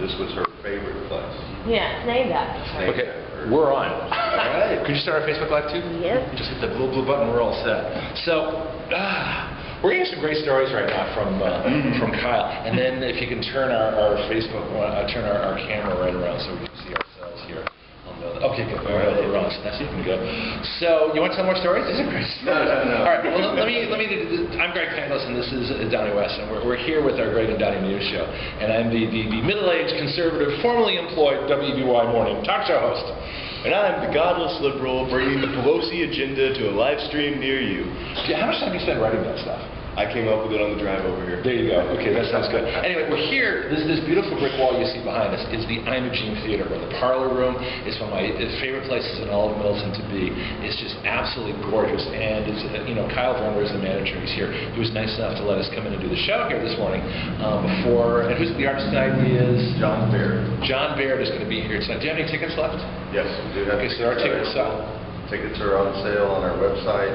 this was her favorite place. Yeah, it's named after her. Okay, we're on. All right. Could you start our Facebook Live too? Yep. Just hit the blue button, we're all set. So, we're getting some great stories right now from Kyle. And then if you can turn our Facebook, turn our camera right around so we can see ourselves here. Okay, good. All right, we're on. So that's even good. So, you want to tell more stories? These are great stories. No. All right, well, let me I'm Greg Pangos, and this is Donny West, and we're here with our Greg and Donny News Show. And I'm the middle-aged, conservative, formerly employed WBY morning talk show host. And I'm the godless liberal bringing the Pelosi agenda to a live stream near you. How much time do you spend writing that stuff? I came up with it on the drive over here. There you go. Okay, that sounds good. Anyway, we're here. This beautiful brick wall you see behind us is the Imogene Theater, where the Parlor Room is one of my favorite places in all of Milton to be. It's just absolutely gorgeous. And it's, Kyle Verner is the manager. He's here. He was nice enough to let us come in and do the show here this morning. And who's the artist tonight? He is John Baird. John Baird is going to be here tonight. Do you have any tickets left? Yes, we do have okay, so our tickets. Tickets are on sale on our website.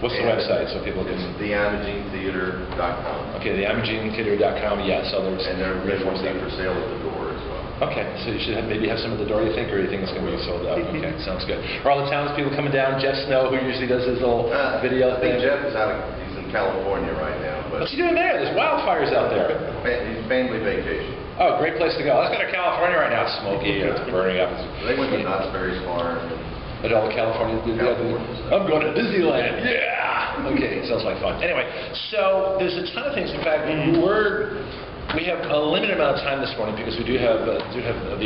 What's the website so people can? It's theimogenetheater.com. Okay, theimogenetheater.com. Yeah, so there's and they're for sale at the door as well. Okay, so you should maybe have some at the door, you think, or you think it's going to be sold out? Okay, sounds good. Are all the townspeople coming down? Jeff Snow, who usually does his little video thing. I think Jeff is he's in California right now. But what's he doing there? There's wildfires out there. He's family vacation. Oh, great place to go. Let's go to California right now. It's smoky, it's burning up. They went to Knott's Berry Farm. But all California, I'm going to Disneyland. Yeah. Okay, sounds like fun. Anyway, so there's a ton of things. In fact, we have a limited amount of time this morning because we do have the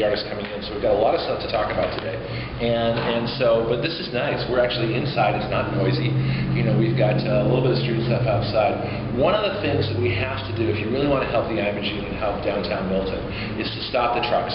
artists coming in, so we've got a lot of stuff to talk about today. But this is nice. We're actually inside. It's not noisy. We've got a little bit of street stuff outside. One of the things that we have to do, if you really want to help the Imogene and help downtown Milton, is to stop the trucks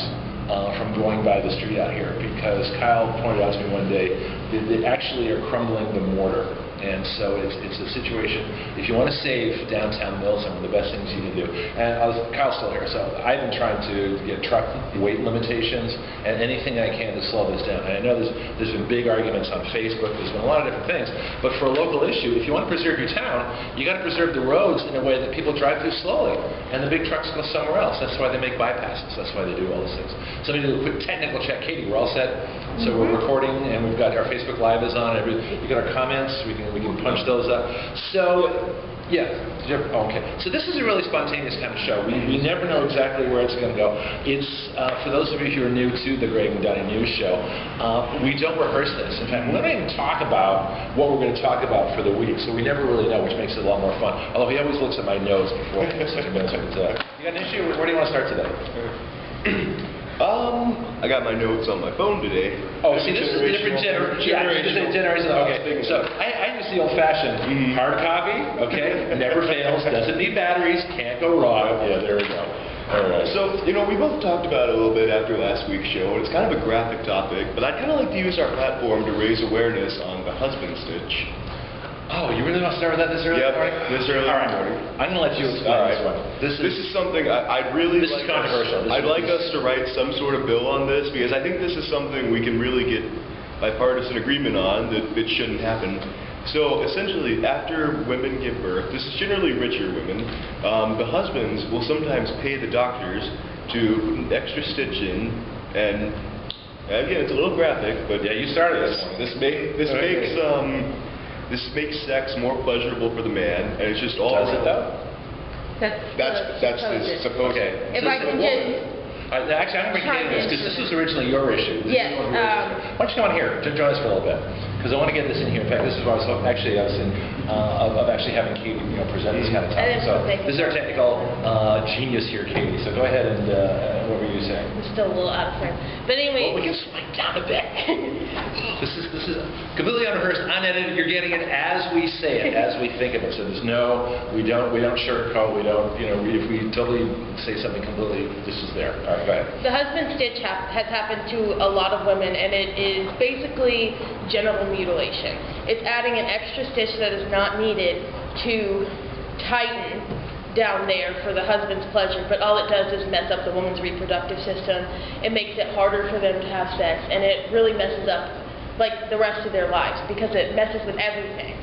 from going by the street out here, because Kyle pointed out to me one day that they actually are crumbling the mortar. And so it's a situation, if you want to save downtown Milton, one of the best things you can do. And Kyle's still here, so I've been trying to get truck weight limitations and anything I can to slow this down. And I know there's been big arguments on Facebook, there's been a lot of different things, but for a local issue, if you want to preserve your town, you got to preserve the roads in a way that people drive through slowly, and the big trucks go somewhere else. That's why they make bypasses, that's why they do all these things. So let me do a quick technical check. Katie, we're all set? So we're recording, and we've got our Facebook Live is on, you got our comments, we can punch those up. So, yeah, okay. So this is a really spontaneous kind of show. We never know exactly where it's going to go. It's, for those of you who are new to the Greg and Donny News Show, we don't rehearse this. In fact, we don't even talk about what we're going to talk about for the week, so we never really know, which makes it a lot more fun. Although he always looks at my notes before he gets such a minute. You got an issue? Where do you want to start today? I got my notes on my phone today. Oh, see, this is a different generation. Okay, so I use the old-fashioned hard copy, okay, never fails, doesn't need batteries, can't go wrong. Yeah, there we go. All right. So, we both talked about it a little bit after last week's show, and it's kind of a graphic topic, but I'd kind of like to use our platform to raise awareness on the husband stitch. Oh, you really want to start with that this early in the morning? This early in the morning. I'm going to let you explain this one. This is something I'd really like. This is controversial. I'd like us to write some sort of bill on this, because I think this is something we can really get bipartisan agreement on, that it shouldn't happen. So essentially, after women give birth, this is generally richer women, the husbands will sometimes pay the doctors to put an extra stitch in, and again, it's a little graphic, but yeah, you started this one. This makes sex more pleasurable for the man, and it's just all around. Does it though? That's supposed. Okay. If I can just... actually, I'm going to get into this, because this was originally your issue. Yes. Why don't you come on here to join us for a little bit? Because I want to get this in here. In fact, this is what I was of actually having Katie present this kind of topic. So this is our technical genius here, Katie. So go ahead and what were you saying? I'm still a little out of frame. But anyway... Well, we can swipe down a bit. This is completely unrehearsed, unedited. You're getting it as we say it, as we think of it. So there's we don't sugarcoat. We don't, if we totally say something completely, this is there. All right, go ahead. The husband stitch has happened to a lot of women, and it is basically genital mutilation. It's adding an extra stitch that is not needed to tighten down there for the husband's pleasure, but all it does is mess up the woman's reproductive system. It makes it harder for them to have sex, and it really messes up like the rest of their lives, because it messes with everything.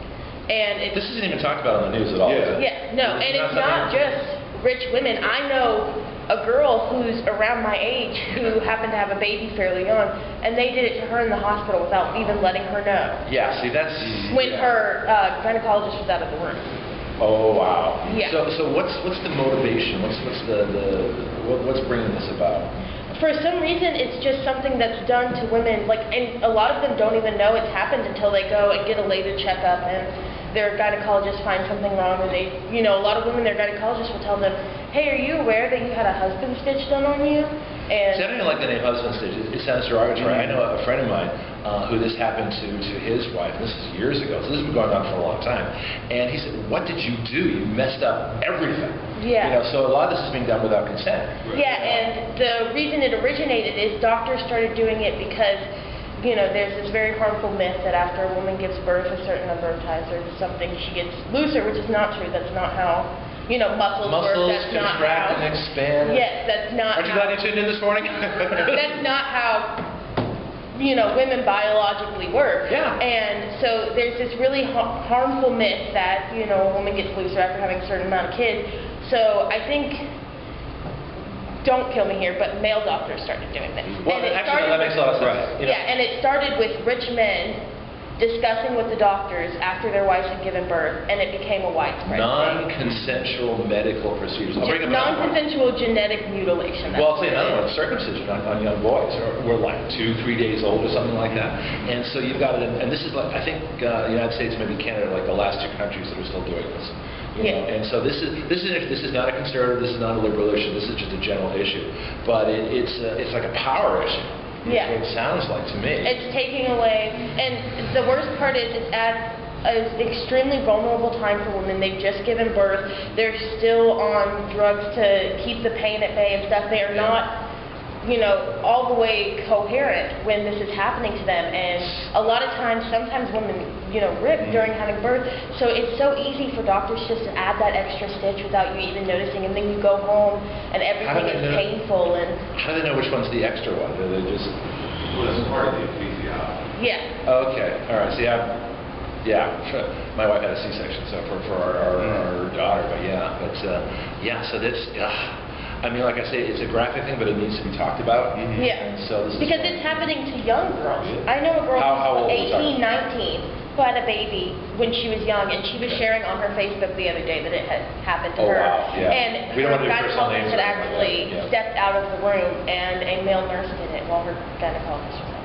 And this isn't even talked about on the news at all. Yeah, no, and it's not just rich women. I know a girl who's around my age who happened to have a baby fairly young, and they did it to her in the hospital without even letting her know. Yeah, see, that's... When her gynecologist was out of the room. Oh, wow. Yeah. So what's the motivation? What's bringing this about? For some reason, it's just something that's done to women, like, and a lot of them don't even know it's happened until they go and get a later checkup and their gynecologist finds something wrong, or they, you know, a lot of women, their gynecologist will tell them, hey, are you aware that you had a husband stitch done on you? And See, I don't even like the name husband stitch. It sounds derogatory. I know a friend of mine who this happened to his wife. This is years ago, so this has been going on for a long time. And he said, what did you do? You messed up everything. Yeah. You know, so a lot of this is being done without consent. Yeah, and the reason it originated is doctors started doing it because, you know, there's this very harmful myth that after a woman gives birth a certain number of times or something, she gets looser, which is not true. That's not how, you know, muscles work. That's not contract how, and expand. Yes, that's not Aren't you how, glad you tuned in this morning? that's not how, you know, women biologically work. Yeah. And so there's this really harmful myth that, you know, a woman gets looser after having a certain amount of kids. So I think, don't kill me here, but male doctors started doing this. Well, actually, that makes a lot of sense. Right. You know. Yeah, and it started with rich men discussing with the doctors after their wives had given birth, and it became a widespread thing. Non-consensual medical procedures. I'll bring them up. Non-consensual genetic mutilation. That's Well, I'll say what it another is. one, circumcision on young boys, or we're like 2-3 days old or something like that. And so you've got it, and this is like, I think the United States, maybe Canada, are like the last 2 countries that are still doing this. You know? And so this is not a conservative, this is not a liberal issue, this is just a general issue. But it's like a power issue. Yeah. That's what it sounds like to me. It's taking away, and the worst part is it's at an extremely vulnerable time for women. They've just given birth. They're still on drugs to keep the pain at bay and stuff. They are not, you know, all the way coherent when this is happening to them. And a lot of times, sometimes women, you know, rip during having birth. So it's so easy for doctors just to add that extra stitch without you even noticing. And then you go home and everything is painful. And how do they know which one's the extra one? Do they just... Well, that's part of the anesthesia. yeah. Okay, all right. See, my wife had a C-section, so for our daughter, but yeah, so that's, I mean, like I say, it's a graphic thing, but it needs to be talked about. Yeah. And so this Because is it's happening to young girls. I know a girl How old who's are we 18, 19 who had a baby when she was young, and she was sharing on her Facebook the other day that it had happened to her. Wow, yeah. And We don't her want to do personal names gynecologist had or anything like actually that, yeah. stepped out of the room, and a male nurse did it while her gynecologist was out.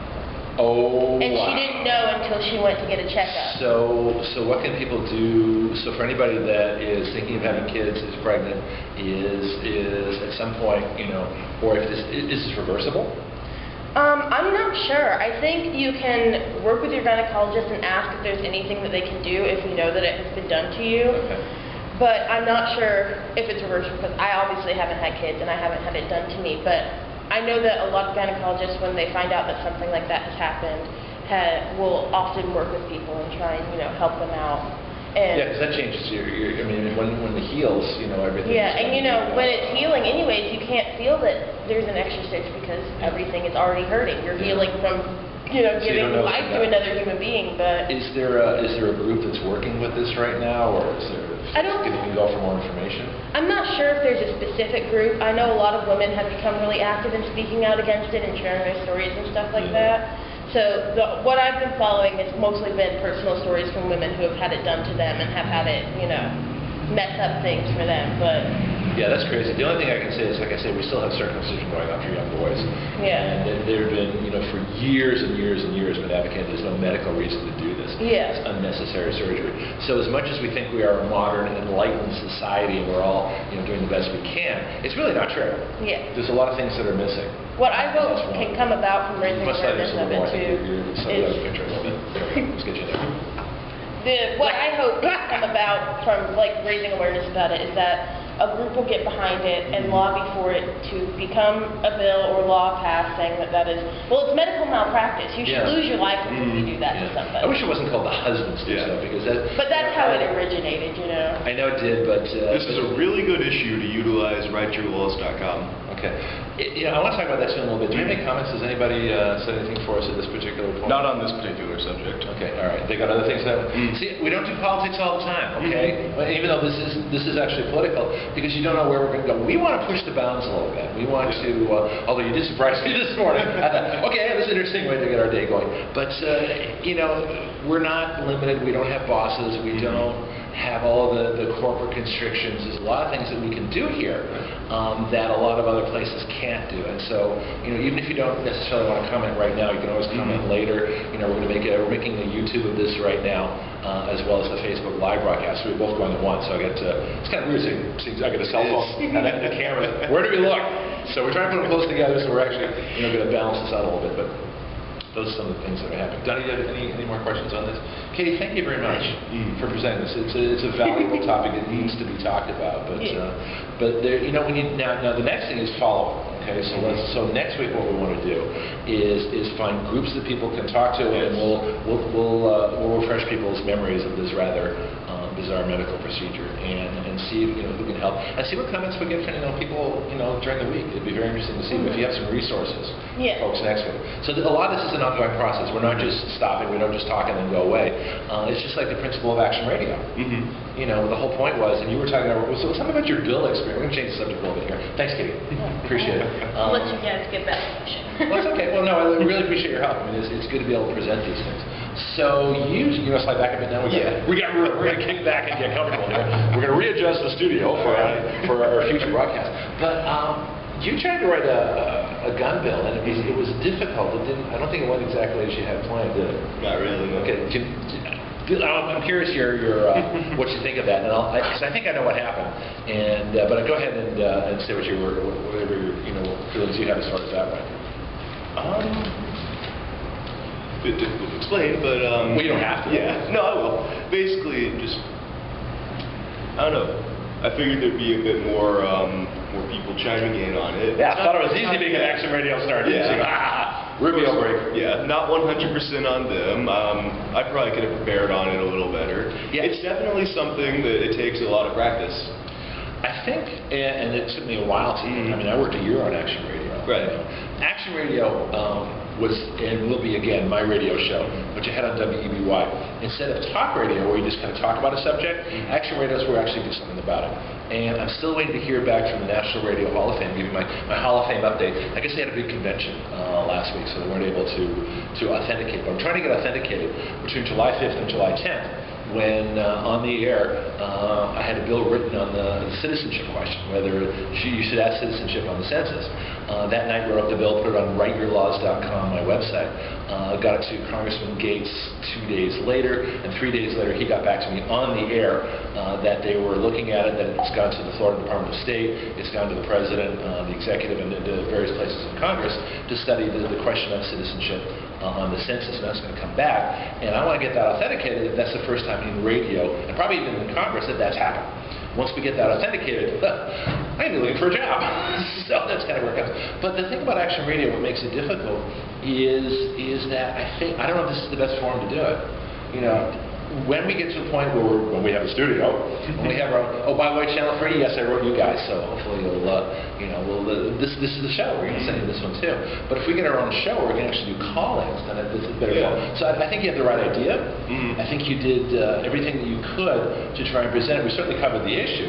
Oh, And wow. she didn't know until she went to get a checkup. So what can people do? So for anybody that is thinking of having kids, is pregnant, is at some point, you know, or if is this reversible? I'm not sure. I think you can work with your gynecologist and ask if there's anything that they can do if you know that it has been done to you. Okay. But I'm not sure if it's reversible because I obviously haven't had kids and I haven't had it done to me. But I know that a lot of gynecologists, when they find out that something like that has happened, will often work with people and try and, you know, help them out. And Yeah, because that changes your, I mean, when it heals, you know, everything. yeah, and you know, when it's healing anyways, you can't feel that there's an extra stitch because everything is already hurting. You're healing from, you know, So you giving don't know life what's to about. another human being, but Is there a group that's working with this right now, or is there? I don't- Can you go for more information? I'm not sure if there's a specific group. I know a lot of women have become really active in speaking out against it and sharing their stories and stuff like that. So what I've been following has mostly been personal stories from women who have had it done to them and have had it, you know, mess up things for them. But Yeah, that's crazy. The only thing I can say is, like I say, we still have circumcision going on for young boys. Yeah. And there have been, you know, for years and years and years been advocated there's no medical reason to do this. Yeah. It's unnecessary surgery. So as much as we think we are a modern and enlightened society and we're all, you know, doing the best we can, it's really not true. yeah. There's a lot of things that are missing. What I hope That's can one. come about from raising Plus, that awareness is a of little more. it I think too you're some of those pictures. Let's get you there. what I hope can come about from like raising awareness about it is that a group will get behind it and lobby for it to become a bill or law passed saying that is, well, it's medical malpractice. You should Yeah. lose your license if you do that to Yeah. somebody. I wish it wasn't called the husband stitch though, because that. But that's how it originated, you know. I know it did, but This is a really good issue to utilize. WriteYourLaws.com. Okay. I want to talk about that too in a little bit. Do you have any comments? Has anybody said anything for us at this particular point? Not on this particular subject. Okay, all right. They got other things that... See, we don't do politics all the time, okay? Even though this is actually political, because you don't know where we're going to go. We want to push the bounds a little bit. We want to, although you did surprise me this morning. I thought, okay, this is an interesting way to get our day going. But, we're not limited. We don't have bosses. We don't have all of the corporate constrictions. There's a lot of things that we can do here that a lot of other places can't do. And so, even if you don't necessarily want to comment right now, you can always comment later. We're making a YouTube of this right now, as well as the Facebook live broadcast. So we're both going at once. So it's kind of weird seeing I get a cell phone and then the camera. Where do we look? So we're trying to put them close together. So we're actually going to balance this out a little bit. But those are some of the things that are happening. Donny, do you have any more questions on this? Katie, thank you very much for presenting this. It's a valuable topic that needs to be talked about. But there, when you now the next thing is follow up. Okay, so next week what we want to do is find groups that people can talk to, and we'll refresh people's memories of this rather bizarre medical procedure, and see who can help, and see what comments we get from people during the week. It'd be very interesting to see if you have some resources, folks, next week. So a lot of this is an ongoing process. We're not just stopping. We don't just talk and then go away. It's just like the principle of Action Radio. The whole point was, and you were talking about, so tell me about your bill experience. We're going to change the subject a little bit here. Thanks, Katie. Appreciate it. I'll let you guys get back to the Well, that's okay. Well, no, I really appreciate your help. I mean, it's good to be able to present these things. So you slide back a bit now. We're going to kick back and get comfortable here. We're going to readjust the studio for our future broadcast. But you tried to write a gun bill, and it was difficult. I don't think it went exactly as you had planned, did it? Not really. No. Okay. I'm curious what you think of that, because I think I know what happened. But go ahead and say whatever feelings you have as far as that went. Bit difficult to explain, but well, you don't have to. Yeah, no, I will. Basically, I don't know. I figured there'd be a bit more people chiming in on it. Yeah, I thought it was easy being an Action Radio star. Rubio break. Yeah, not 100% on them. I probably could have prepared on it a little better. Yeah. It's definitely something that it takes a lot of practice. I think, and it took me a while to. I mean, I worked a year on Action Radio. Right. Action Radio was and will be again my radio show, which I had on WEBY. Instead of talk radio, where you just kind of talk about a subject, Action Radio is where we actually do something about it. And I'm still waiting to hear back from the National Radio Hall of Fame, giving my Hall of Fame update. I guess they had a big convention last week, so they weren't able to authenticate. But I'm trying to get authenticated between July 5th and July 10th. When on the air, I had a bill written on the citizenship question, whether you should ask citizenship on the census. That night, wrote up the bill, put it on writeyourlaws.com, my website. Got it to Congressman Gates 2 days later, and 3 days later, he got back to me on the air that they were looking at it, that it's gone to the Florida Department of State, it's gone to the President, the Executive, and to various places in Congress to study the question of citizenship on the census, and that's going to come back. And I want to get that authenticated. If that's the first time in radio, and probably even in Congress, that's happened. Once we get that authenticated, I'm going to be looking for a job. So that's kind of where it comes. But the thing about Action Radio, what makes it difficult is that I don't know if this is the best forum to do it. When we get to the point when we have a studio, when we have our own, by the way, Channel 3, yes, I wrote you guys, so hopefully you'll, this is the show, we're going to send you this one too. But if we get our own show, we're going to actually do call-ins, then this is better. So I think you have the right idea. I think you did everything that you could to try and present it. We certainly covered the issue,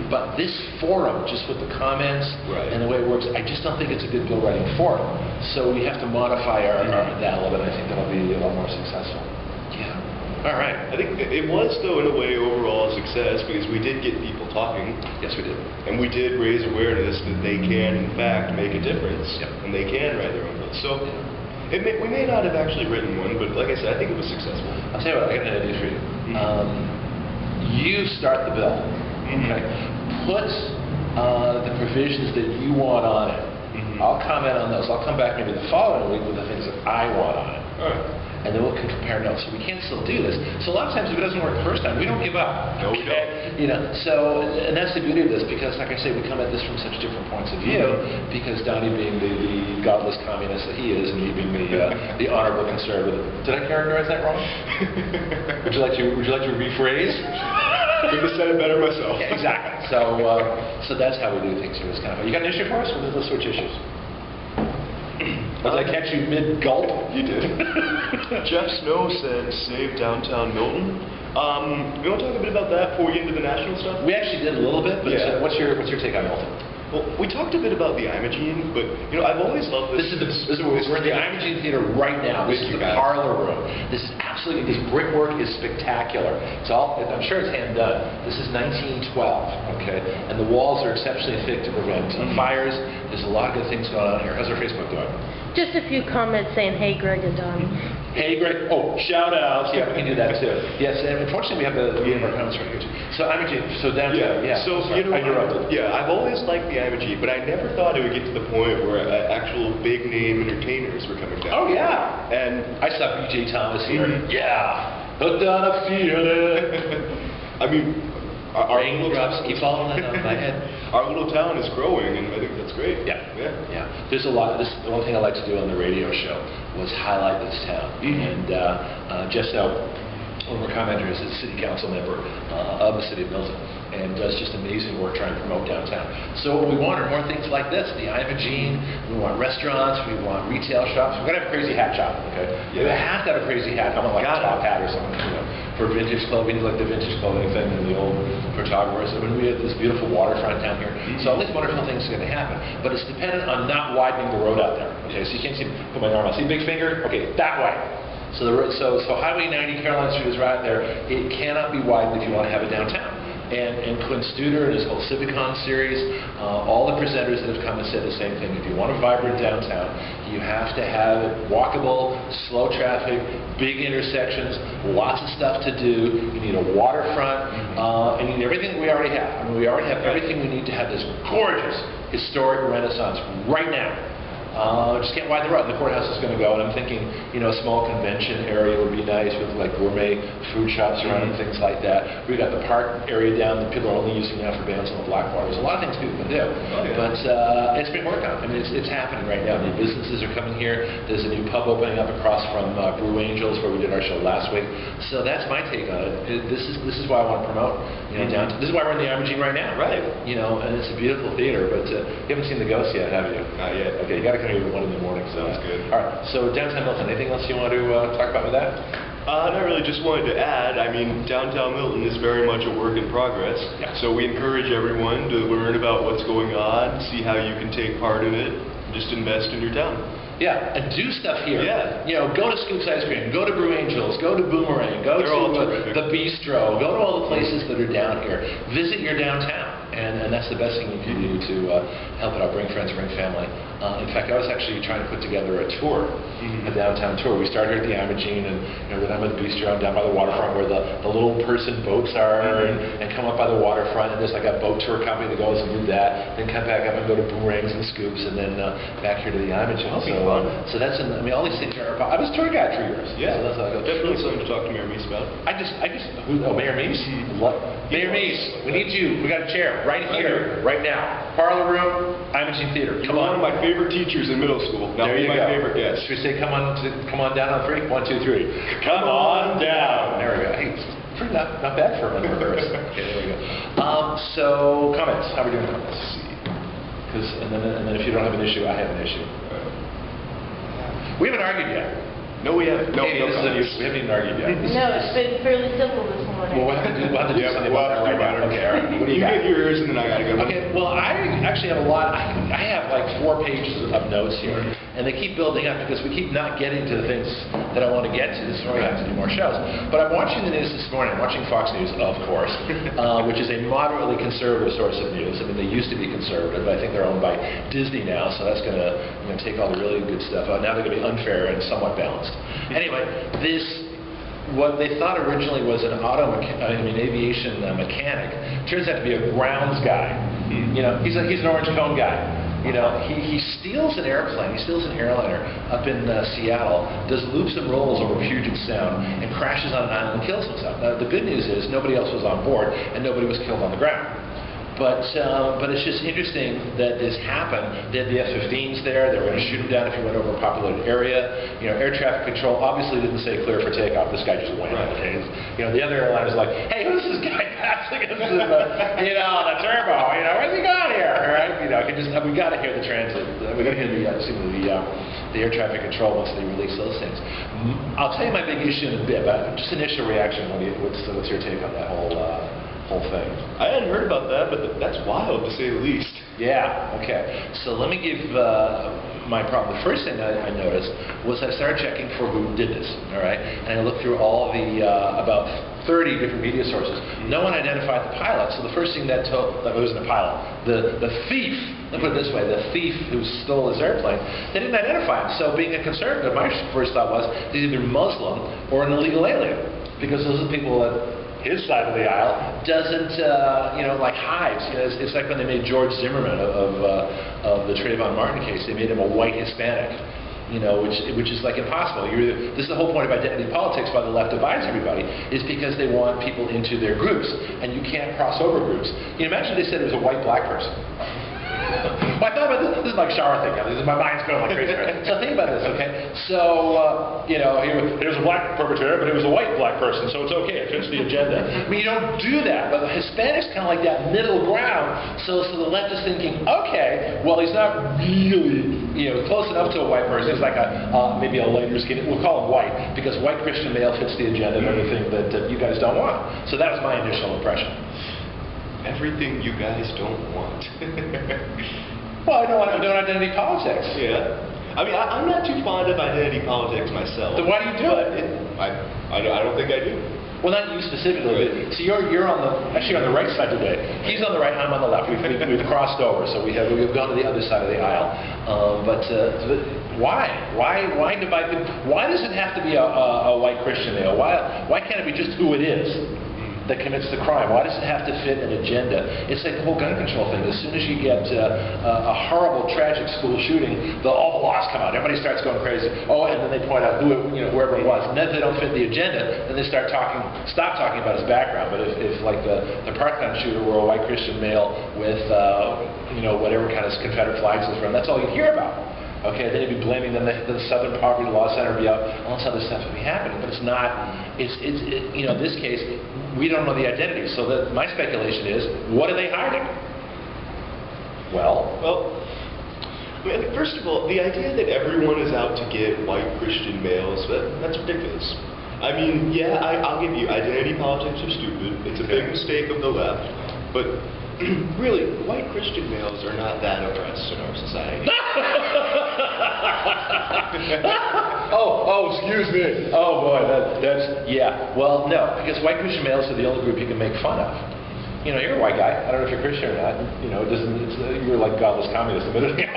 but this forum, just with the comments and the way it works, I just don't think it's a good bill writing forum. So we have to modify that a little bit. I think that'll be a lot more successful. All right. I think it was, though, in a way, overall a success, because we did get people talking. Yes, we did. And we did raise awareness that they can, in fact, make a difference. And they can write their own bills. So we may not have actually written one, but like I said, I think it was successful. I'll tell you what, I got an idea for you. You start the bill. Okay? Put the provisions that you want on it. I'll comment on those. I'll come back maybe the following week with the things that I want on it. All right. And then we can compare notes. So we can still do this. So a lot of times if it doesn't work the first time, we don't give up. No, we don't. And that's the beauty of this, because like I say, we come at this from such different points of view, because Donny being the godless communist that he is, and me being the honorable conservative. Did I characterize that wrong? Would you like to rephrase? Couldn't have said it better myself. Yeah, exactly. So that's how we do things here. It's kind of, you got an issue for us? Let's switch issues. Did I catch you mid-gulp? You did. Jeff Snow said, save downtown Milton. You want to talk a bit about that before we get into the national stuff? We actually did a little bit, but Yeah. what's your take on Milton? Well, we talked a bit about the Imogene, but I've always loved this. We're in the Imogene Theater right now. This is the Parlor Room. This is absolutely, this brickwork is spectacular. It's all, I'm sure it's hand done. This is 1912, okay? And the walls are exceptionally thick to prevent fires. There's a lot of good things going on here. How's our Facebook doing? Just a few comments saying, hey, Greg and Donny. Hey, Greg. Oh, shout outs. Yeah, we can do that too. Yes, and unfortunately we have our comments right here too. So Imogene, so downtown, yeah. So, sorry, I interrupted. Yeah, I've always liked the Imogene, but I never thought it would get to the point where actual big name entertainers were coming down. Oh, yeah. And I saw B.J. Thomas here. Yeah. Hooked on a feeling. I mean, our raindrops keep falling on my head. Our little town is growing, and I think that's great. Yeah. There's a lot. The one thing I like to do on the radio show was highlight this town. And just now, one of our commenters is a city council member of the city of Milton, and does just amazing work trying to promote downtown. So what we want are more things like this, the Imogene. We want restaurants, we want retail shops. We're gonna have a crazy hat shop, okay? Yeah. We have to have a crazy hat. I want like a top hat or something, for vintage clothing, like the vintage clothing thing and the old photographers. I mean, we have this beautiful waterfront down here. So all these wonderful things are gonna happen, but it's dependent on not widening the road out there. Okay, so you can't see, put my arm out. See big finger? Okay, that way. So Highway 90, Caroline Street is right there. It cannot be widened if you want to have it downtown. And Quinn Studer and his whole Civicon series, all the presenters that have come and said the same thing. If you want a vibrant downtown, you have to have it walkable, slow traffic, big intersections, lots of stuff to do. You need a waterfront, and you need everything that we already have. I mean, we already have everything we need to have this gorgeous historic renaissance right now. Just can't widen the road. The courthouse is going to go, and I'm thinking, a small convention area would be nice with like gourmet food shops around and things like that. We've got the park area down that people are only using now for bands on the Blackwater. There's a lot of things people can do, but it's been worked on. I mean, it's happening right now. New businesses are coming here. There's a new pub opening up across from Brew Angels where we did our show last week. So that's my take on it. This is why I want to promote downtown. This is why we're in the Imogene right now. Right. And it's a beautiful theater, but you haven't seen the Ghost yet, have you? Not yet. Okay, you got to come here at 1 in the morning. Sounds good. All right, so downtown Milton, anything else you want to talk about with that? Not really, just wanted to add, I mean, downtown Milton is very much a work in progress. Yeah. So we encourage everyone to learn about what's going on, see how you can take part in it, just invest in your town. Yeah, and do stuff here. Yeah. Go to Scoop's Ice Cream, go to Brew Angels, go to Boomerang, go They're all to terrific. the Bistro, go to all the places that are down here. Visit your downtown, and that's the best thing you can do to help it out, bring friends, bring family. In fact, I was actually trying to put together a tour, a downtown tour. We started at the Imogene, and then I'm at the Bistro, and down by the waterfront where the little person boats are, and come up by the waterfront, and there's like a boat tour company that goes and do that, then come back up and go to Boomerangs and Scoops, and then back here to the Imogene. So that's all these things are. I was tour guide for years. Yeah, so that's definitely something to talk to Mayor Meese about. Mayor Meese? What? Mayor Meese, we need you. We got a chair right here, right now. Parlor Room, Imogene Theater. You're one of my favorite teachers in middle school. Now There you my go. favorite guest. Should we say come on down on 3? 1, 2, 3. Come on down. There we go. Hey, it's pretty not bad for a reverse. Okay, there we go. So comments. How are we doing comments? And then if you don't have an issue, I have an issue. We haven't argued yet. No, we haven't. No, Hey, no this is comments. we haven't even argued yet. No, it's been fairly simple this morning. Well, we'll have to do something about that right now. Okay, all right. What do You you got? get yours, and then I gotta go. Okay, well, I actually have a lot. I have like 4 pages of notes here, and they keep building up because we keep not getting to the things that I want to get to. This is why we have to do more shows. But I'm watching the news this morning. I'm watching Fox News, of course, which is a moderately conservative source of news. I mean, they used to be conservative, but I think they're owned by Disney now, so that's going to take all the really good stuff out. Now they're going to be unfair and somewhat balanced. Anyway, what they thought originally was an aviation mechanic turns out to be a grounds guy. He's an orange cone guy. He steals an airplane, he steals an airliner up in Seattle, does loops and rolls over Puget Sound, and crashes on an island and kills himself. Now, the good news is nobody else was on board, and nobody was killed on the ground. But it's just interesting that this happened. They had the F-15s there. They were going to shoot him down if he went over a populated area. Air traffic control obviously didn't say clear for takeoff. This guy just went. Okay. The other airline was like, hey, who's this guy passing us in the turbo? Where's he going here? All right. We got to hear the transit. We got to hear the the air traffic control once they release those things. I'll tell you my big issue in a bit, but just initial reaction. What's your take on that whole thing? I hadn't heard about that, but that's wild to say the least. Yeah, okay. So let me give my problem. The first thing I noticed was I started checking for who did this, all right? And I looked through all the, about 30 different media sources. No one identified the pilot, so the first thing that wasn't a pilot. The thief, let me put it this way, the thief who stole his airplane, they didn't identify him. So being a conservative, my first thought was he's either Muslim or an illegal alien, because those are the people that his side of the aisle doesn't, like hides. You know, it's like when they made George Zimmerman of the Trayvon Martin case. They made him a white Hispanic, which is like impossible. This is the whole point of identity politics, why the left divides everybody, is because they want people into their groups, and you can't cross over groups. Imagine they said it was a white-black person. Well, I thought about this is like shower thing. My mind's going like crazy. Right? So think about this, okay? So, he was a black perpetrator, but it was a white black person, so it's okay. It fits the agenda. I mean, you don't do that, but Hispanics kind of like that middle ground. So the left is thinking, okay, well, he's not really, close enough to a white person. He's like maybe a lighter skin. We'll call him white because white Christian male fits the agenda and everything that you guys don't want. So that was my initial impression. Everything you guys don't want. Well, I don't want identity politics. Yeah. I mean, I'm not too fond of identity politics myself. Then why do you do it? I don't think I do. Well, not you specifically. Right. So you're on the right side today. He's on the right. I'm on the left. We've crossed over, so we've gone to the other side of the aisle. But why? Why divide? Why does it have to be a white Christian male? Why can't it be just who it is that commits the crime? Why does it have to fit an agenda? It's like the whole gun control thing. As soon as you get a horrible, tragic school shooting, all the laws come out. Everybody starts going crazy. Oh, and then they point out whoever it was. And then if they don't fit the agenda, then they stop talking about his background. But if like the Parkland shooter were a white Christian male with whatever kind of Confederate flags was from, that's all you hear about. Okay, then you'd be blaming them, the Southern Poverty Law Center would be out, all this other stuff would be happening, but it's not, in this case, we don't know the identity, so my speculation is, what are they hiding? Well, first of all, the idea that everyone is out to get white Christian males, that's ridiculous. I mean, yeah, I'll give you, identity politics are stupid, it's a big mistake of the left, but really, white Christian males are not that oppressed in our society. Oh, excuse me. Oh boy, yeah. Well, no, because white Christian males are the only group you can make fun of. You're a white guy. I don't know if you're Christian or not. You're like godless communist a minute ago.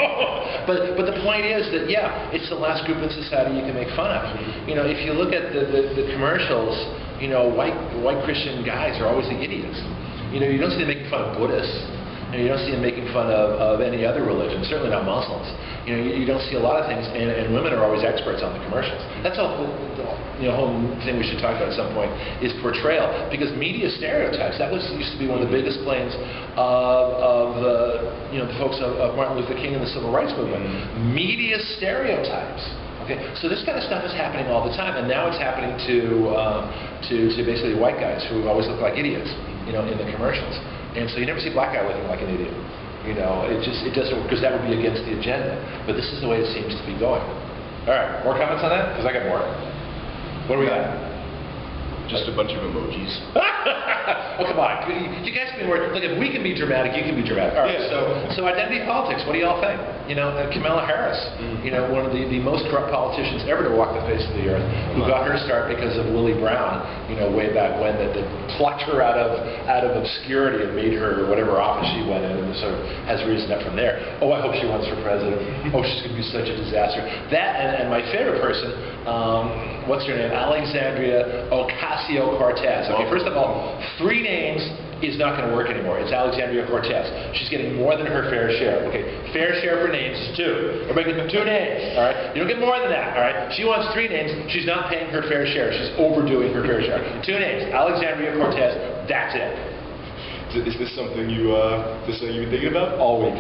but the point is that, yeah, it's the last group in society you can make fun of. If you look at the commercials, white Christian guys are always the idiots. You don't see them making fun of Buddhists. You don't see them making fun of any other religion, certainly not Muslims. You don't see a lot of things, and women are always experts on the commercials. That's all the whole thing we should talk about at some point is portrayal, because media stereotypes, that used to be one of the biggest claims of the folks of Martin Luther King and the Civil Rights Movement. Media stereotypes. Okay, so this kind of stuff is happening all the time, and now it's happening to basically white guys who always look like idiots, in the commercials. And so you never see a black guy looking like an idiot. It doesn't, because that would be against the agenda. But this is the way it seems to be going. All right, more comments on that? Because I got more. What do we got? Just a bunch of emojis. Oh, come on. You guys can be more, look, if we can be dramatic, you can be dramatic. All right, yeah. So identity politics, what do y'all think? Kamala Harris, one of the most corrupt politicians ever to walk the face of the earth, who got her start because of Willie Brown, way back when, that plucked her out of obscurity and made her whatever office she went in, and sort of has risen up from there. Oh, I hope she runs for president. Oh, she's going to be such a disaster. That, and my favorite person, what's her name? Alexandria Ocasio-Cortez. Okay, first of all, 3 names is not going to work anymore. It's Alexandria Cortez. She's getting more than her fair share. Okay, fair share for names is 2. Everybody gets 2 names. All right, you don't get more than that. All right, she wants 3 names. She's not paying her fair share. She's overdoing her fair share. 2 names, Alexandria Cortez. That's it. Is this something you've been thinking about all week?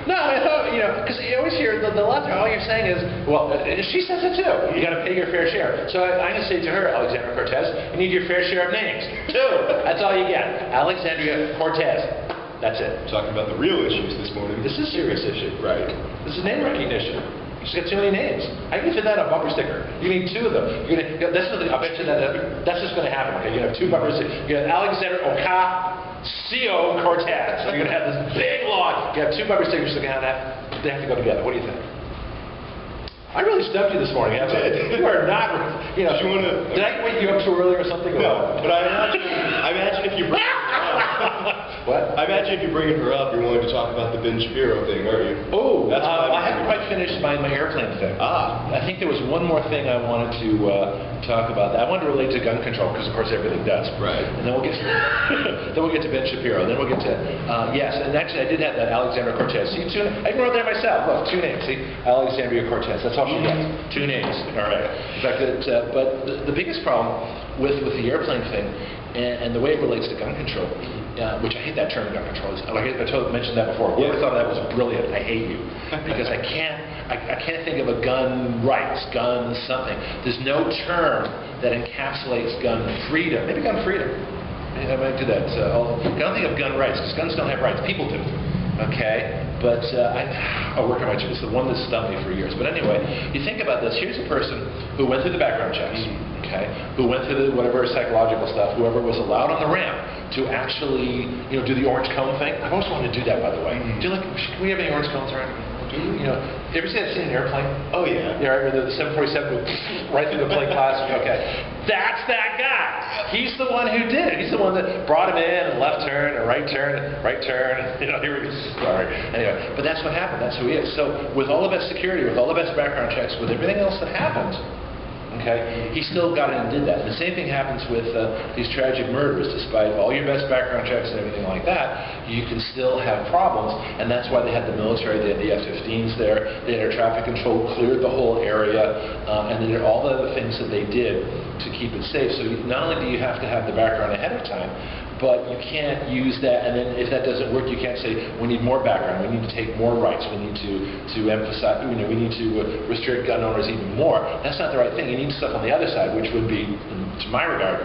No, I thought, because you always hear the left, all you're saying is, well, she says it too. You got to pay your fair share. So I'm going to say to her, Alexandria Cortez, you need your fair share of names. 2. That's all you get. Alexandria Cortez. That's it. Talking about the real issues this morning. This is a serious issue. Right. This is name recognition. You just got too many names. I can fit that on a bumper sticker. You need 2 of them. I bet you that's just going to happen. Okay, you have 2 bumper stickers. You have Alexander Ocasio-Cortez. So you're going to have this big log. You have 2 bumper stickers that they have to go together. What do you think? I really stumped you this morning, haven't I? You are not, you know. Did I wake you up too early or something? No, but I imagine if you bring What? I imagine if you're bringing her up, you're wanting to talk about the Ben Shapiro thing, aren't you? Oh, That's I haven't quite finished my airplane thing. I think there was one more thing I wanted to talk about. I wanted to relate to gun control because, of course, everything does. Right. And then we'll get to Ben Shapiro. Then we'll get to yes. And actually, I did have that Alexander Cortez. See, I even wrote that myself. Look, 2 names. See, Alexandria Cortez. That's all she gets. 2 names. All right. In fact, but the biggest problem with the airplane thing and the way it relates to gun control, which I hate that term, gun control. I mentioned that before. Whoever thought that was brilliant, I hate you, because I can't think of a gun rights, gun something. There's no term that encapsulates gun freedom. Maybe gun freedom. I might do that. I don't think of gun rights because guns don't have rights. People do. Okay, but I'll work on my it's the one that stumped me for years. But anyway, you think about this. Here's a person who went through the background checks, okay, who went through whatever psychological stuff, whoever was allowed on the ramp to actually, do the orange cone thing. I've always wanted to do that, by the way. Do you can we have any orange cones around? Ever see that scene in an airplane? Oh yeah. Yeah, right, where the 747 goes right through the plane glass. Okay, that's that guy. He's the one who did it. He's the one that brought him in and left turn and right turn. Here we go. Sorry. Anyway, but that's what happened. That's who he is. So with all the best security, with all the best background checks, with everything else that happened, okay, he still got in and did that. And the same thing happens with these tragic murders. Despite all your best background checks and everything like that, you can still have problems. And that's why they had the military, they had the F-15s there, they had air traffic control, cleared the whole area, and they did all the other things that they did to keep it safe. So not only do you have to have the background ahead of time, but you can't use that, and then if that doesn't work, you can't say, we need more background, we need to take more rights, we need to emphasize, we need to restrict gun owners even more. That's not the right thing. You need stuff on the other side, which would be, to my regard,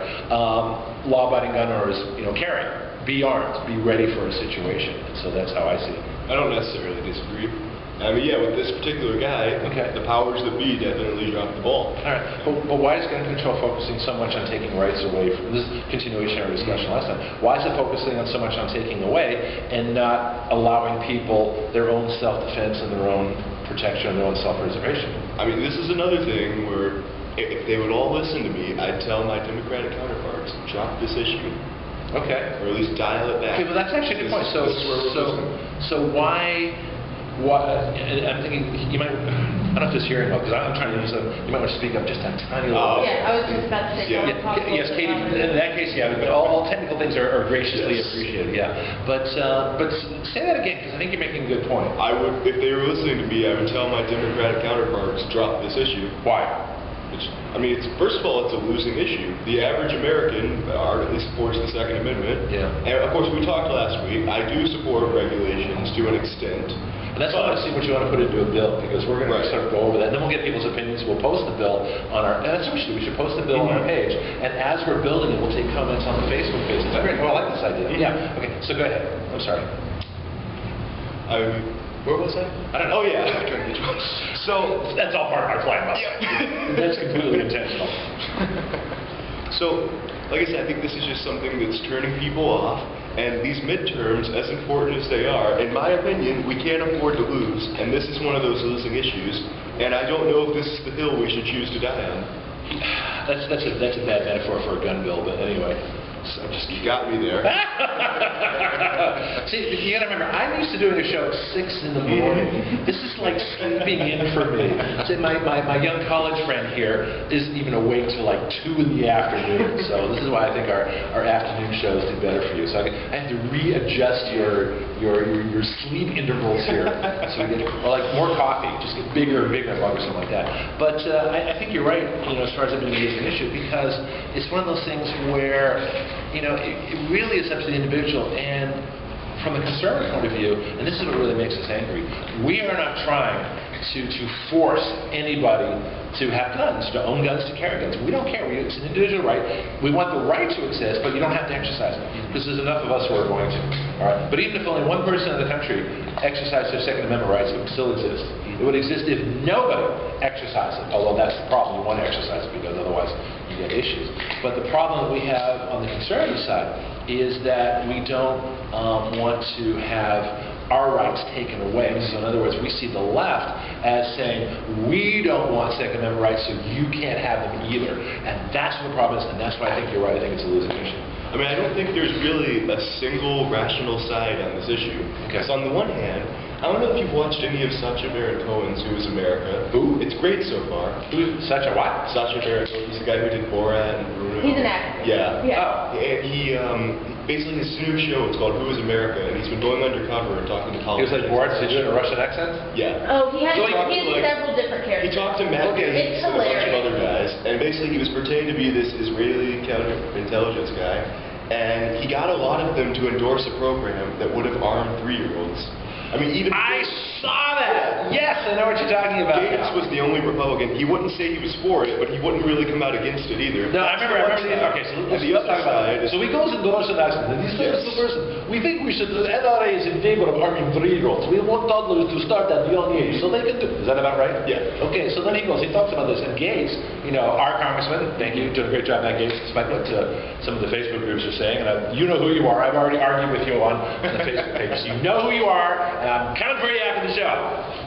law-abiding gun owners, carry, be armed, be ready for a situation. And so that's how I see it. I don't necessarily disagree. I mean, yeah, with this particular guy, the powers that be definitely dropped the ball. All right, but why is gun control focusing so much on taking rights away from, this is continuation of our discussion last time, why is it focusing on so much on taking away and not allowing people their own self-defense and their own protection and their own self-preservation? I mean, this is another thing where if they would all listen to me, I'd tell my Democratic counterparts, drop this issue. Okay. Or at least dial it back. Okay, but that's actually a good point. So why... I'm thinking you might. I don't know if this hearing because I'm trying to use you might want to speak up just a tiny little bit. Yeah, I was just about to say. Yes, Katie. In that case, yeah. All technical things are graciously appreciated. Yeah, but say that again because I think you're making a good point. I would, if they were listening to me, I would tell my Democratic counterparts drop this issue. Why? First of all, it's a losing issue. The average American ardently supports the Second Amendment. Yeah. And of course, we talked last week. I do support regulations to an extent. But that's why I want to see what you want to put into a bill, because we're going to sort of go over that. And then we'll get people's opinions. We'll post the bill on our, and that's what we should do. We should post the bill on our page. And as we're building it, we'll take comments on the Facebook page. Oh, I like this idea. Yeah. Okay, so go ahead. I'm sorry. Where was I? I don't know. Oh, yeah. So, that's all part of my plan, by the way. That's completely intentional. So, like I said, I think this is just something that's turning people off. And these midterms, as important as they are, in my opinion, we can't afford to lose. And this is one of those losing issues. And I don't know if this is the hill we should choose to die on. That's a bad metaphor for a gun bill, but anyway. So you got me there. See, you gotta remember, I'm used to doing a show at 6 in the morning. This is like sleeping in for me. See, my young college friend here isn't even awake till like 2 in the afternoon. So this is why I think our afternoon shows do better for you. So I have to readjust your sleep intervals here. So we get like more coffee, just get bigger and bigger or something like that. But I think you're right, as far as it being an issue, because it's one of those things where it really is up to the individual. And from the conservative point of view, and this is what really makes us angry, we are not trying to force anybody to have guns, to own guns, to carry guns. We don't care. It's an individual right. We want the right to exist, but you don't have to exercise it, because there's enough of us who are going to. All right? But even if only 1% of the country exercised their Second Amendment rights, it would still exist. It would exist if nobody exercised it, although that's the problem. You want to exercise it, because otherwise you get issues. But the problem that we have on the conservative side is that we don't want to have our rights taken away. So in other words, we see the left as saying, we don't want Second Amendment rights, so you can't have them either. And that's what the problem is, and that's why I think you're right. I think it's a losing issue. I mean, I don't think there's really a single rational side on this issue. Okay. Because on the one hand, I don't know if you've watched any of Sacha Baron Cohen's Who is America. Who? It's great so far. Who's Sacha what? Sacha Baron Cohen. He's the guy who did Borat and Bruno. He's an actor. Yeah. Oh. And he, basically his new show, it's called Who is America, and he's been going undercover and talking to He was politicians. like Borat, did you do a Russian accent? Yeah. Oh, he has So he talked to, like, several different He characters. talked to Matt Okay. Gaetz It's and a bunch of hilarious. other guys, and basically he was pretending to be this Israeli counterintelligence guy, and he got a lot of them to endorse a program that would have armed 3-year-olds. I mean, even I saw that! Yes, I know what you're talking about. Gates was the only Republican. He wouldn't say he was for it, but he wouldn't really come out against it either. No, I remember okay, so let's the other talk about side that. is... So he goes and endorses an accent, and he says to the person, we think we should, the NRA is in favor of arming 3-year-olds. We want toddlers to start at young age, so they can do. Is that about right? Yeah. Okay, so then he goes, he talks about this, and Gates, you know, our congressman, thank you, doing a great job, Matt Gaetz, despite what some of the Facebook groups are saying, and you know who you are. I've already argued with you on the Facebook pages. You know who you are, and I'm coming for you after the show.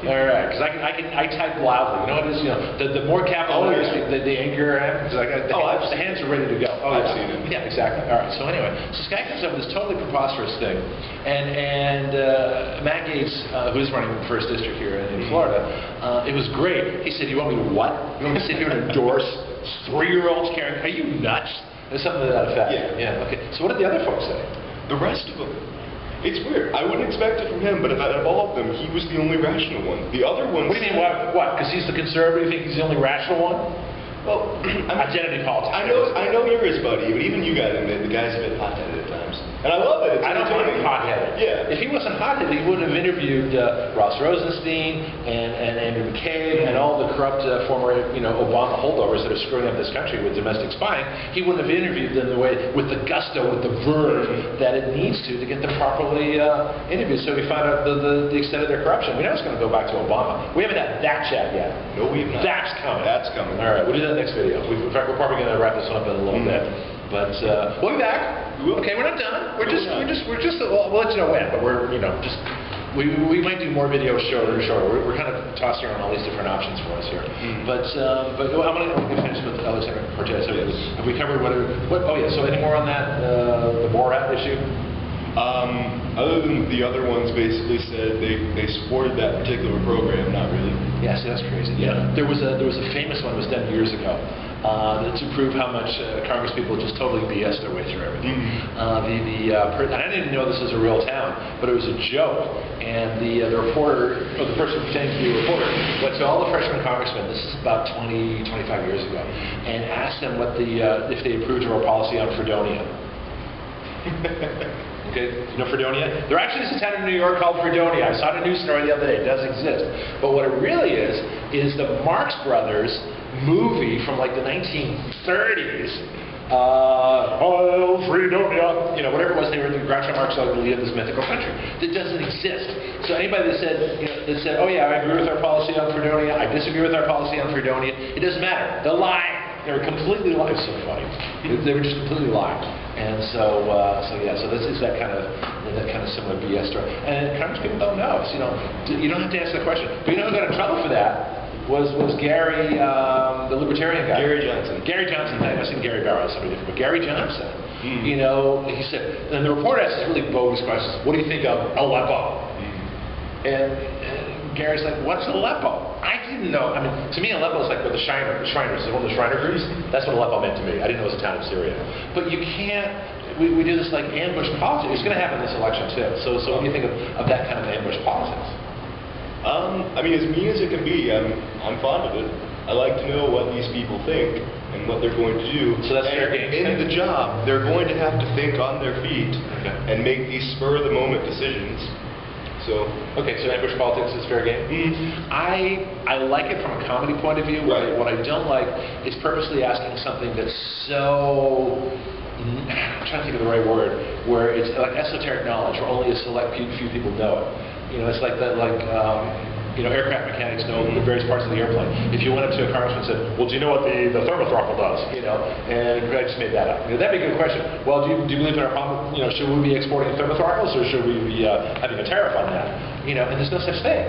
All right, because I type loudly. You know what it is? You know, the more capital letters, the angrier I am. Because the hands are ready to go. Oh, I've seen it. Yeah, exactly. All right. So anyway, so this guy comes up with this totally preposterous thing, and Matt Gaetz, who's running the first district here in Florida, it was great. He said, "You want me to what? You want me to sit here and endorse 3-year-olds carrying? Are you nuts?" There's something to that effect. Yeah. Yeah. Okay. So what did the other folks say? The rest of them. It's weird. I wouldn't expect it from him, but out of all of them, he was the only rational one. The other ones... What do you mean, what? Because he's the conservative, you think he's the only rational one? Well, identity politics. I know you're his buddy, but even you gotta admit, the guy's a bit hot-headed at times. And I love it. It's I don't find him entertaining. hot-headed. Yeah. If he wasn't hot-headed, he wouldn't have interviewed Ross Rosenstein and Andrew McCabe and all the corrupt former, Obama holdovers that are screwing up this country with domestic spying. He wouldn't have interviewed them the way, with the gusto, with the verve that it needs to get them properly interviewed. So we find out the extent of their corruption. We know it's going to go back to Obama. We haven't had that chat yet. No, we have not. That's coming. That's coming. All right, we'll do that next video. In fact, we're probably going to wrap this one up in a little bit. But we'll be back. Okay, we're not done. We'll let you know when. But we're we might do more videos shorter and shorter. We're kind of tossing around all these different options for us here. But I'm going to finish with Alexander Cortez. Yes. Have we covered what? Oh yeah. So any more on that the Borat issue? Other than the other ones basically said they supported that particular program, not really. Yeah, see, that's crazy. Yeah, there was a famous one that was done years ago to prove how much Congress people just totally BS their way through everything. And I didn't even know this was a real town, but it was a joke. And the reporter, or the person pretending to be a reporter, went to all the freshman congressmen. This is about 25 years ago, and asked them if they approved of our policy on Fredonia. Okay, you know Fredonia? There actually is a town in New York called Fredonia. I saw a news story the other day. It does exist. But what it really is the Marx Brothers movie from like the 1930s. Oh, Fredonia. Whatever it was, they were the Groucho Marx like the lead of this mythical country that doesn't exist. So anybody that said, oh yeah, I agree with our policy on Fredonia, I disagree with our policy on Fredonia, it doesn't matter. They're lying. They were completely lying. It's so funny. They were just completely lying. And so this is that kind of similar BS story. And Congress people don't know. So, you don't have to answer the question. But you know who got in trouble for that? Was Gary, the libertarian guy. Gary Johnson. Gary Johnson. I must have Gary Barrow, somebody different. But Gary Johnson. He said, and the reporter asked this really bogus questions. What do you think of Aleppo? And Gary's like, what's Aleppo? I didn't know. I mean, to me, Aleppo is like where the Shriners, one of the Shriner groups. That's what Aleppo meant to me. I didn't know it was a town in Syria. But you can't, we do this like ambush politics. It's going to happen in this election too. So what do you think of that kind of ambush politics? I mean, as mean as it can be, I'm fond of it. I like to know what these people think. and what they're going to do. So that's fair and game. in the job, they're going to have to think on their feet and make these spur-of-the-moment decisions. So, okay, so ambush politics is fair game? I like it from a comedy point of view. Right. What I don't like is purposely asking something that's so, I'm trying to think of the right word, where it's like esoteric knowledge, where only a select few people know it. You know, it's like that, aircraft mechanics know the various parts of the airplane. If you went up to a congressman and said, well, do you know what the thermothrottle does? You know, and I just made that up. You know, that'd be a good question. Well, do you believe in our problem? You know, should we be exporting thermothrottles or should we be having a tariff on that? You know, and there's no such thing.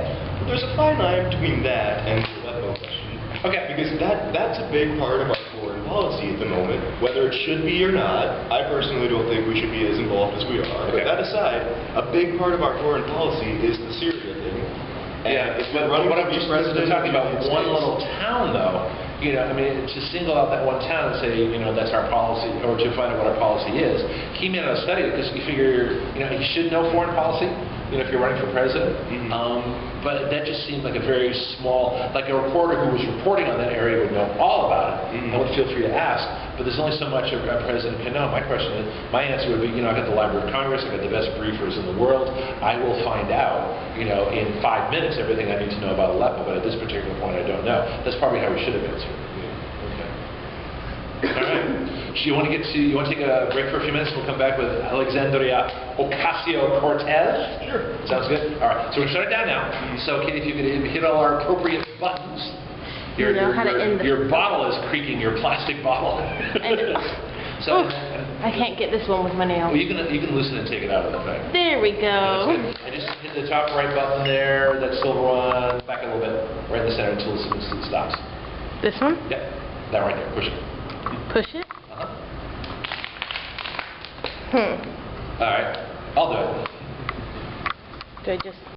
there's a fine line between that and the Aleppo question. Okay. Because that's a big part of our foreign policy at the moment, whether it should be or not. I personally don't think we should be as involved as we are. Okay. But that aside, a big part of our foreign policy is the Syria thing. And if but we're running what I'm to be just president talking of about the United one States- little town, though. You know, I mean, to single out that one town and say, you know, that's our policy, or to find out what our policy is. He made a study because you figure, you know, you should know foreign policy. You know, if you're running for president. But that just seemed like a very small, like a reporter who was reporting on that area would know all about it and would feel free to ask. But there's only so much a president can know. My answer would be, you know, I got the Library of Congress, I got the best briefers in the world. I will find out, you know, in 5 minutes everything I need to know about Aleppo. But at this particular point, I don't know. That's probably how we should have answered. Okay. All right. So you want to take a break for a few minutes? We'll come back with Alexandria Ocasio-Cortez. Sure. Sounds good? All right. So we're shutting down now. So Katie, if you could hit all our appropriate buttons. You know how to end Your bottle is creaking, your plastic bottle. So, I can't get this one with my nail. well, you can loosen it and take it out of the thing. There we go. And just hit the top right button there, that silver one, back a little bit, right in the center until it stops. This one? Yep. That right there. Push it. Push it? All right. I'll do it. Do I just...